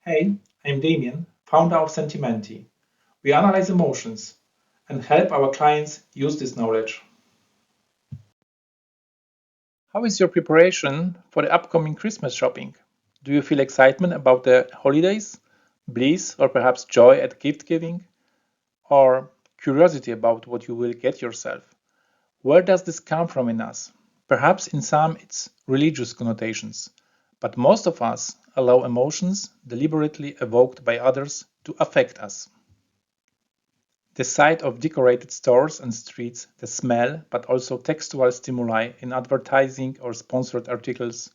Hey, I'm Damien, founder of Sentimenti. We analyze emotions and help our clients use this knowledge. How is your preparation for the upcoming Christmas shopping? Do you feel excitement about the holidays, bliss, or perhaps joy at gift giving, or curiosity about what you will get yourself? Where does this come from in us? Perhaps in some it's religious connotations, but most of us allow emotions deliberately evoked by others to affect us. The sight of decorated stores and streets, the smell, but also textual stimuli in advertising or sponsored articles,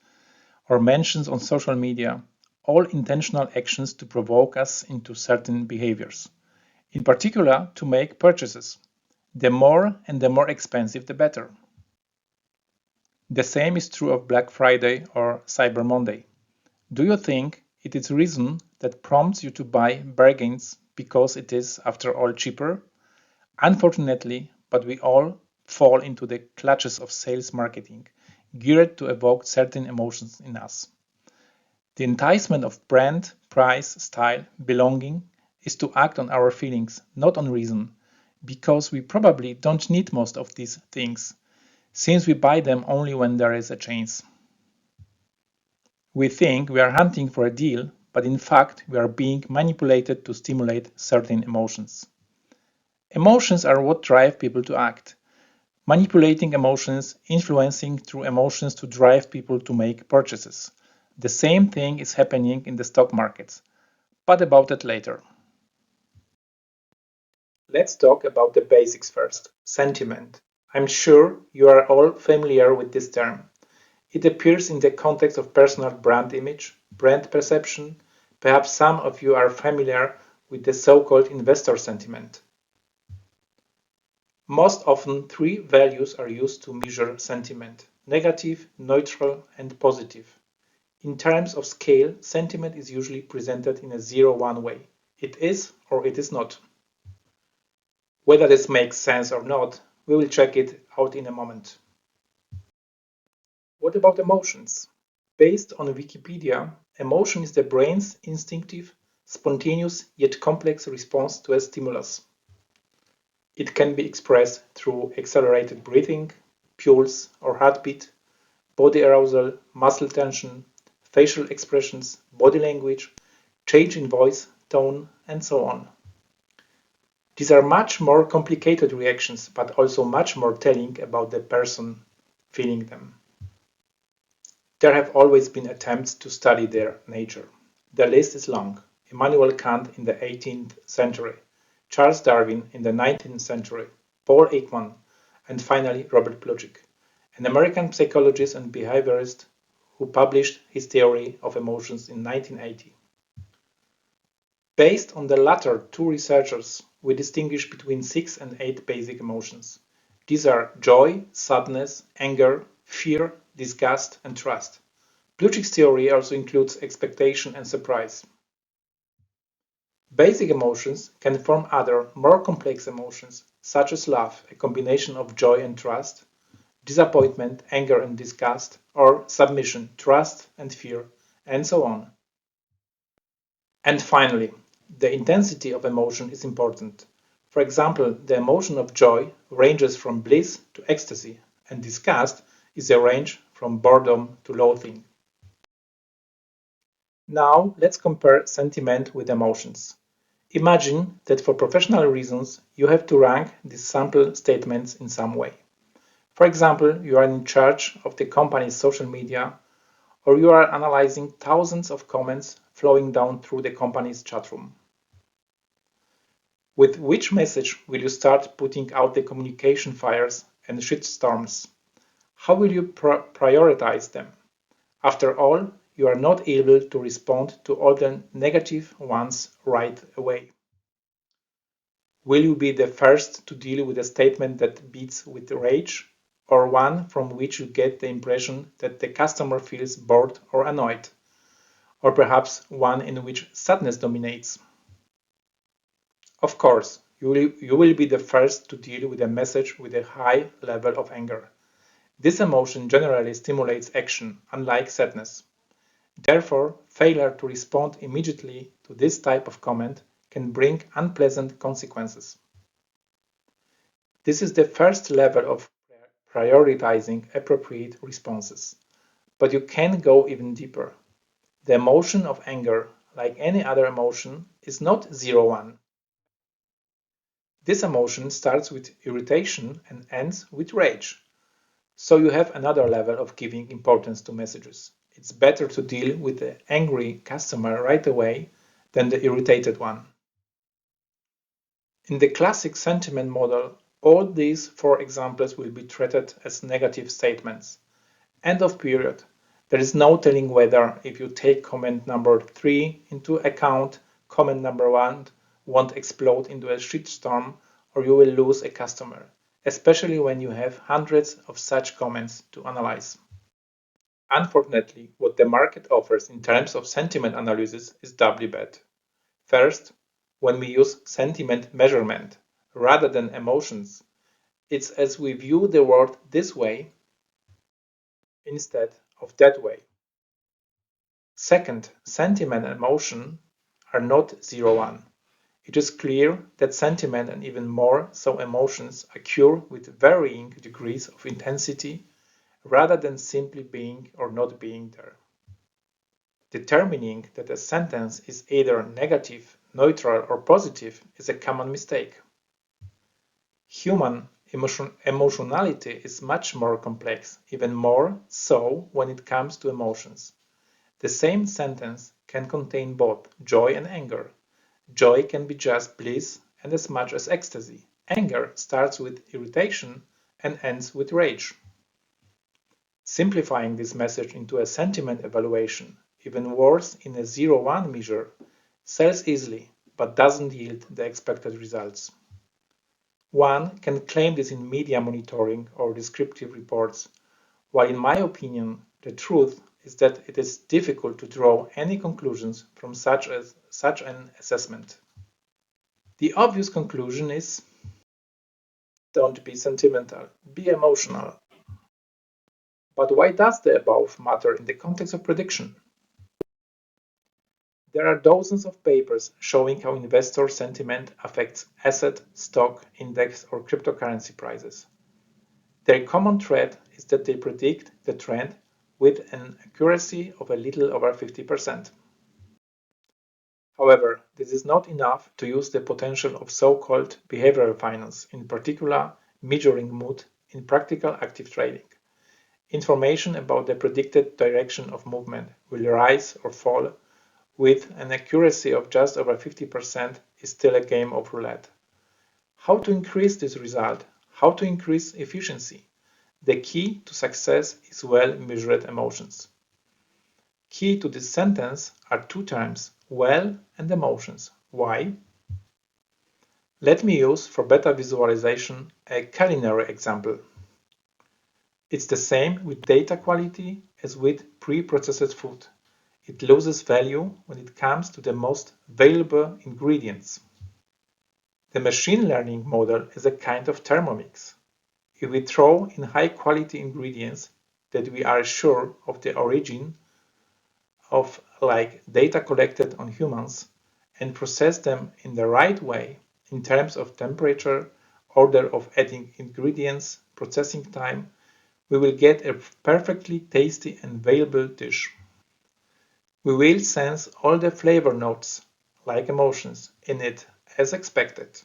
or mentions on social media, all intentional actions to provoke us into certain behaviors, in particular to make purchases. The more and the more expensive, the better. The same is true of Black Friday or Cyber Monday. Do you think it is reason that prompts you to buy bargains because it is, after all, cheaper? Unfortunately, but we all fall into the clutches of sales marketing, geared to evoke certain emotions in us. The enticement of brand, price, style, belonging is to act on our feelings, not on reason, because we probably don't need most of these things, since we buy them only when there is a chance. We think we are hunting for a deal, but in fact we are being manipulated to stimulate certain emotions. Emotions are what drive people to act. Manipulating emotions, influencing through emotions to drive people to make purchases. The same thing is happening in the stock markets, but about that later. Let's talk about the basics first. Sentiment. I'm sure you are all familiar with this term. It appears in the context of personal brand image, brand perception. Perhaps some of you are familiar with the so-called investor sentiment. Most often, three values are used to measure sentiment: negative, neutral, and positive. In terms of scale, sentiment is usually presented in a 0-1 way. It is or it is not. Whether this makes sense or not, we will check it out in a moment. What about emotions? Based on Wikipedia, emotion is the brain's instinctive, spontaneous, yet complex response to a stimulus. It can be expressed through accelerated breathing, pulse or heartbeat, body arousal, muscle tension, facial expressions, body language, change in voice, tone, and so on. These are much more complicated reactions, but also much more telling about the person feeling them. There have always been attempts to study their nature. The list is long. Immanuel Kant in the 18th century, Charles Darwin in the 19th century, Paul Ekman, and finally Robert Plutchik, an American psychologist and behaviorist who published his theory of emotions in 1980. Based on the latter two researchers, we distinguish between 6 and 8 basic emotions. These are joy, sadness, anger, fear, disgust, and trust. Plutchik's theory also includes expectation and surprise. Basic emotions can form other, more complex emotions, such as love, a combination of joy and trust, disappointment, anger and disgust, or submission, trust and fear, and so on. And finally, the intensity of emotion is important. For example, the emotion of joy ranges from bliss to ecstasy, and disgust is a range from boredom to loathing. Now, let's compare sentiment with emotions. Imagine that for professional reasons, you have to rank these sample statements in some way. For example, you are in charge of the company's social media, or you are analyzing thousands of comments flowing down through the company's chat room. With which message will you start putting out the communication fires and shitstorms? How will you prioritize them? After all, you are not able to respond to all the negative ones right away. Will you be the first to deal with a statement that beats with rage, or one from which you get the impression that the customer feels bored or annoyed, or perhaps one in which sadness dominates? Of course, you will be the first to deal with a message with a high level of anger. This emotion generally stimulates action, unlike sadness. Therefore, failure to respond immediately to this type of comment can bring unpleasant consequences. This is the first level of prioritizing appropriate responses. But you can go even deeper. The emotion of anger, like any other emotion, is not 0-1. This emotion starts with irritation and ends with rage. So you have another level of giving importance to messages. It's better to deal with the angry customer right away than the irritated one. In the classic sentiment model, all these four examples will be treated as negative statements. End of period. There is no telling whether, if you take comment number 3 into account, comment number 1 won't explode into a shitstorm or you will lose a customer, especially when you have hundreds of such comments to analyze. Unfortunately, what the market offers in terms of sentiment analysis is doubly bad. First, when we use sentiment measurement rather than emotions, it's as we view the world this way instead of that way. Second, sentiment and emotion are not 0-1. It is clear that sentiment and even more so emotions occur with varying degrees of intensity rather than simply being or not being there. Determining that a sentence is either negative, neutral, or positive is a common mistake. Human emotionality is much more complex, even more so when it comes to emotions. The same sentence can contain both joy and anger. Joy can be just bliss and as much as ecstasy. Anger starts with irritation and ends with rage. Simplifying this message into a sentiment evaluation, even worse in a 0-1 measure, sells easily but doesn't yield the expected results. One can claim this in media monitoring or descriptive reports, while in my opinion, the truth is that it is difficult to draw any conclusions from such an assessment. The obvious conclusion is don't be sentimental, be emotional. But why does the above matter in the context of prediction? There are dozens of papers showing how investor sentiment affects asset, stock, index, or cryptocurrency prices. Their common thread is that they predict the trend with an accuracy of a little over 50%. However, this is not enough to use the potential of so-called behavioral finance, in particular measuring mood, in practical active trading. Information about the predicted direction of movement will rise or fall with an accuracy of just over 50% is still a game of roulette. How to increase this result? How to increase efficiency? The key to success is well-measured emotions. Key to this sentence are two terms, well and emotions. Why? Let me use for better visualization a culinary example. It's the same with data quality as with pre-processed food. It loses value when it comes to the most valuable ingredients. The machine learning model is a kind of Thermomix. If we throw in high-quality ingredients that we are sure of the origin of, like data collected on humans, and process them in the right way in terms of temperature, order of adding ingredients, processing time, we will get a perfectly tasty and valuable dish. We will sense all the flavor notes, like emotions, in it as expected.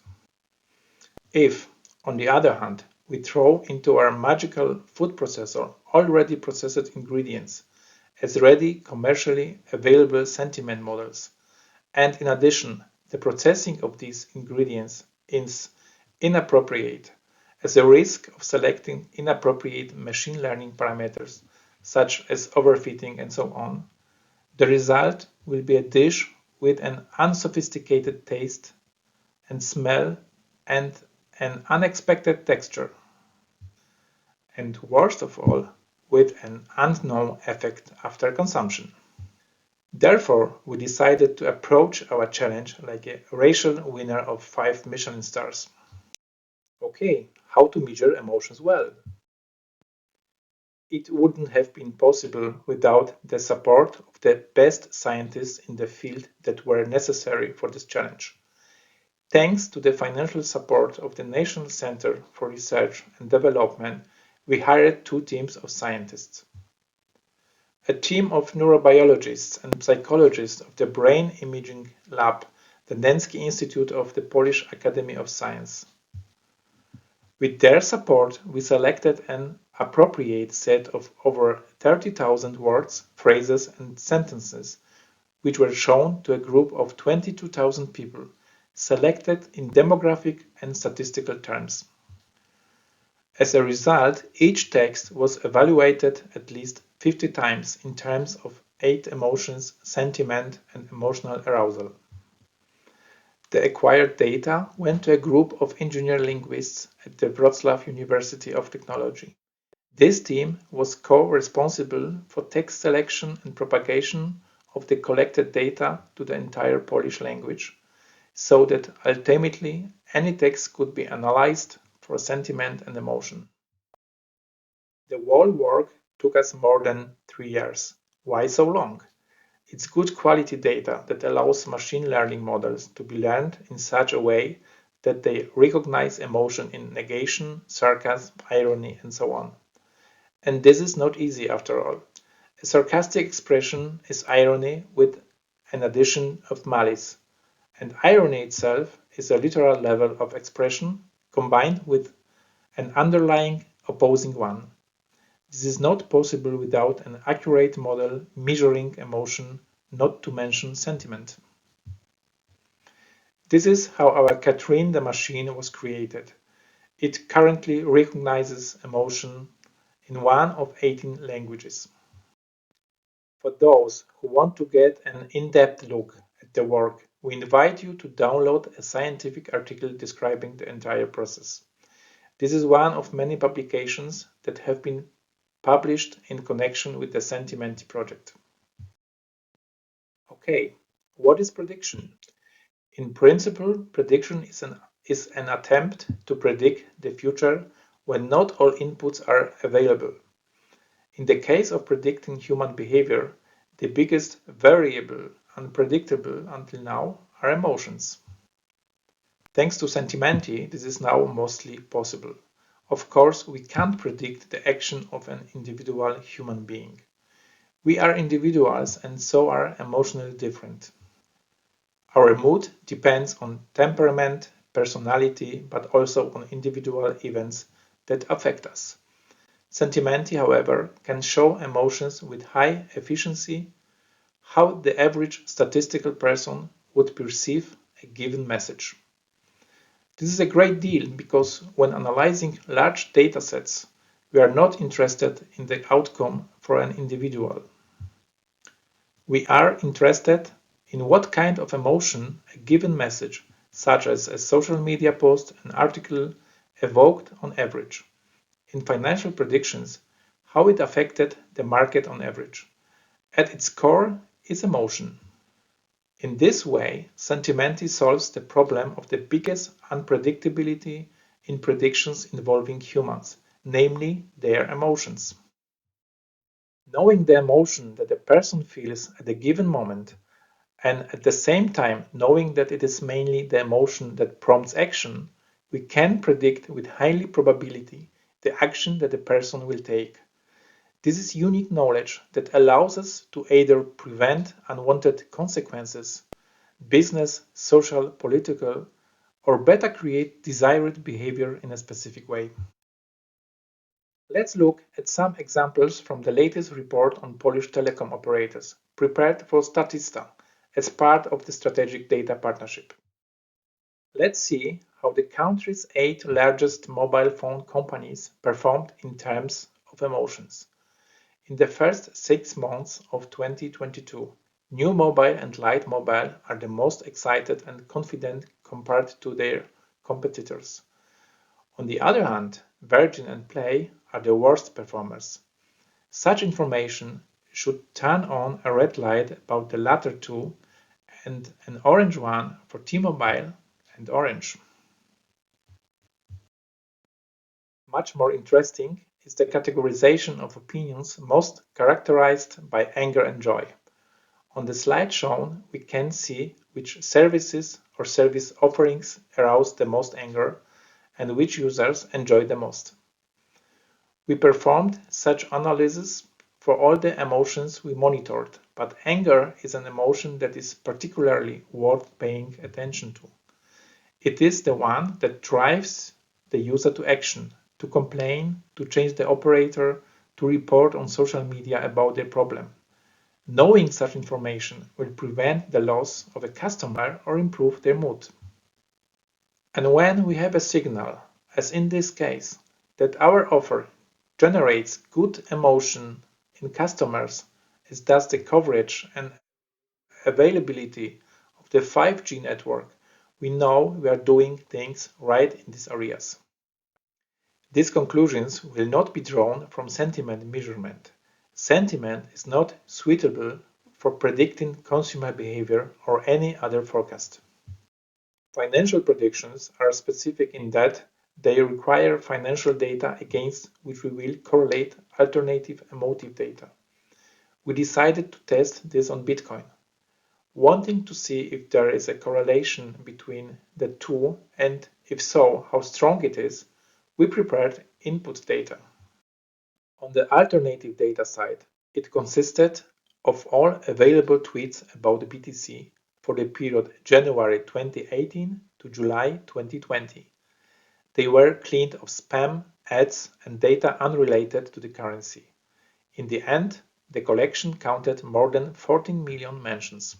If, on the other hand, we throw into our magical food processor already processed ingredients as ready commercially available sentiment models, and in addition, the processing of these ingredients is inappropriate, as a risk of selecting inappropriate machine learning parameters, such as overfitting and so on, the result will be a dish with an unsophisticated taste and smell and an unexpected texture. And worst of all, with an unknown effect after consumption. Therefore, we decided to approach our challenge like a racial winner of 5 Michelin stars. Okay, how to measure emotions well? it wouldn't have been possible without the support of the best scientists in the field that were necessary for this challenge. Thanks to the financial support of the National Center for Research and Development, we hired two teams of scientists. A team of neurobiologists and psychologists of the Brain Imaging Lab, the Dębski Institute of the Polish Academy of Science. With their support, we selected an appropriate set of over 30,000 words, phrases, and sentences, which were shown to a group of 22,000 people, selected in demographic and statistical terms. As a result, each text was evaluated at least 50 times in terms of 8 emotions, sentiment, and emotional arousal. The acquired data went to a group of engineer linguists at the Wrocław University of Technology. This team was co-responsible for text selection and propagation of the collected data to the entire Polish language, so that ultimately any text could be analyzed for sentiment and emotion. The whole work took us more than 3 years. Why so long? It's good quality data that allows machine learning models to be learned in such a way that they recognize emotion in negation, sarcasm, irony, and so on. And this is not easy after all. A sarcastic expression is irony with an addition of malice, and irony itself is a literal level of expression combined with an underlying opposing one. This is not possible without an accurate model measuring emotion, not to mention sentiment. This is how our Catherine the machine was created. It currently recognizes emotion in one of 18 languages. For those who want to get an in-depth look at the work, we invite you to download a scientific article describing the entire process. This is one of many publications that have been published in connection with the SentiMenti project. Okay, what is prediction? In principle, prediction is an attempt to predict the future when not all inputs are available. In the case of predicting human behavior, the biggest variable unpredictable until now are emotions. Thanks to SentiMenti, this is now mostly possible. Of course, we can't predict the action of an individual human being. We are individuals and so are emotionally different. Our mood depends on temperament, personality, but also on individual events that affect us. SentiMenti, however, can show emotions with high efficiency, how the average statistical person would perceive a given message. This is a great deal because when analyzing large datasets, we are not interested in the outcome for an individual. We are interested in what kind of emotion a given message, such as a social media post, an article, evoked on average. In financial predictions, how it affected the market on average. At its core is emotion. In this way, SentiMenti solves the problem of the biggest unpredictability in predictions involving humans, namely their emotions. Knowing the emotion that a person feels at a given moment, and at the same time knowing that it is mainly the emotion that prompts action, we can predict with high probability the action that a person will take. This is unique knowledge that allows us to either prevent unwanted consequences, business, social, political, or better create desired behavior in a specific way. Let's look at some examples from the latest report on Polish telecom operators, prepared for Statista as part of the Strategic Data Partnership. Let's see how the country's 8 largest mobile phone companies performed in terms of emotions. In the first 6 months of 2022, New Mobile and Light Mobile are the most excited and confident compared to their competitors. On the other hand, Virgin and Play are the worst performers. Such information should turn on a red light about the latter two and an orange one for T-Mobile and Orange. Much more interesting is the categorization of opinions most characterized by anger and joy. On the slide shown, we can see which services or service offerings arouse the most anger and which users enjoy the most. We performed such analysis for all the emotions we monitored, but anger is an emotion that is particularly worth paying attention to. It is the one that drives the user to action, to complain, to change the operator, to report on social media about their problem. Knowing such information will prevent the loss of a customer or improve their mood. And when we have a signal, as in this case, that our offer generates good emotion in customers, as does the coverage and availability of the 5G network, we know we are doing things right in these areas. These conclusions will not be drawn from sentiment measurement. Sentiment is not suitable for predicting consumer behavior or any other forecast. Financial predictions are specific in that they require financial data against which we will correlate alternative emotive data. We decided to test this on Bitcoin, wanting to see if there is a correlation between the two, and if so, how strong it is. We prepared input data. On the alternative data side, it consisted of all available tweets about the BTC for the period January 2018 to July 2020. They were cleaned of spam, ads, and data unrelated to the currency. In the end, the collection counted more than 14 million mentions.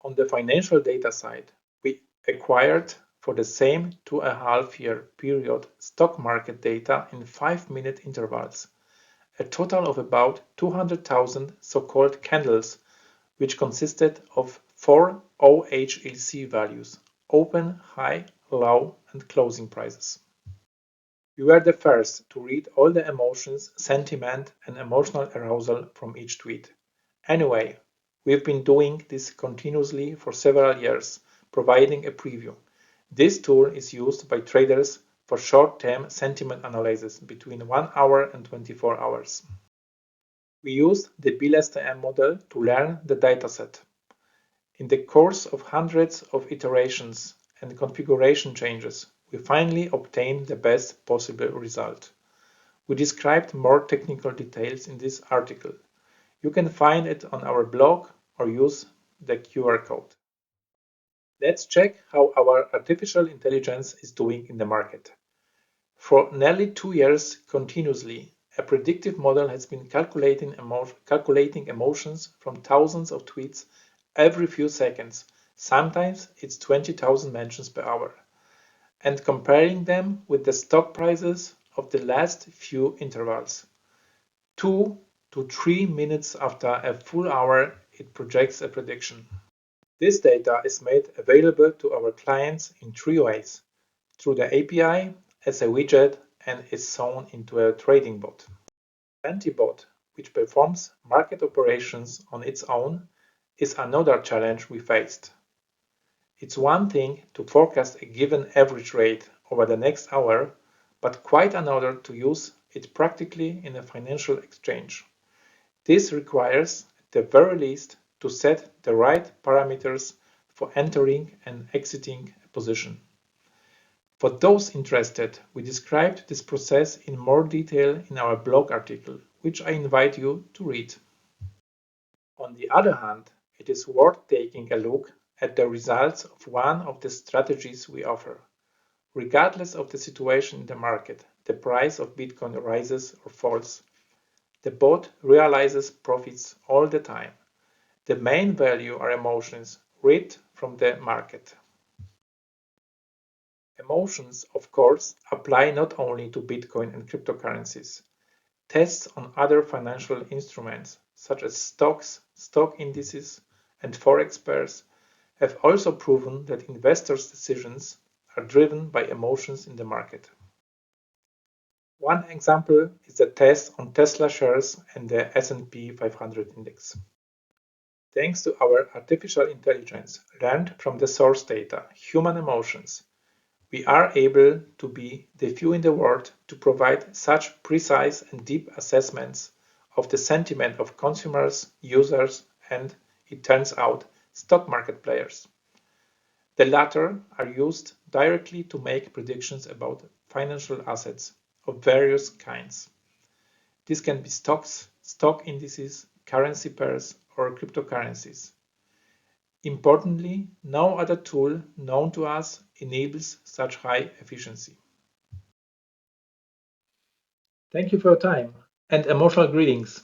On the financial data side, we acquired for the same 2.5-year period stock market data in 5-minute intervals, a total of about 200,000 so-called candles, which consisted of 4 OHLC values: open, high, low, and closing prices. We were the first to read all the emotions, sentiment, and emotional arousal from each tweet. Anyway, we've been doing this continuously for several years, providing a preview. This tool is used by traders for short-term sentiment analysis between 1 hour and 24 hours. We used the BLSTM model to learn the dataset. In the course of hundreds of iterations and configuration changes, we finally obtained the best possible result. We described more technical details in this article. You can find it on our blog or use the QR code. Let's check how our artificial intelligence is doing in the market. For nearly 2 years continuously, a predictive model has been calculating emotions from thousands of tweets every few seconds. Sometimes it's 20,000 mentions per hour, and comparing them with the stock prices of the last few intervals. 2 to 3 minutes after a full hour, it projects a prediction. This data is made available to our clients in 3 ways: through the API, as a widget, and is sewn into a trading bot. SentiBot, which performs market operations on its own, is another challenge we faced. It's one thing to forecast a given average rate over the next hour, but quite another to use it practically in a financial exchange. This requires, at the very least, to set the right parameters for entering and exiting a position. For those interested, we described this process in more detail in our blog article, which I invite you to read. On the other hand, it is worth taking a look at the results of one of the strategies we offer. Regardless of the situation in the market, the price of Bitcoin rises or falls, the bot realizes profits all the time. The main value are emotions read from the market. Emotions, of course, apply not only to Bitcoin and cryptocurrencies. Tests on other financial instruments, such as stocks, stock indices, and forex pairs, have also proven that investors' decisions are driven by emotions in the market. One example is the test on Tesla shares and the S&P 500 index. Thanks to our artificial intelligence learned from the source data, human emotions, We are able to be the few in the world to provide such precise and deep assessments of the sentiment of consumers, users, and, it turns out, stock market players. The latter are used directly to make predictions about financial assets of various kinds. This can be stocks, stock indices, currency pairs, or cryptocurrencies. Importantly, no other tool known to us enables such high efficiency. Thank you for your time and emotional greetings.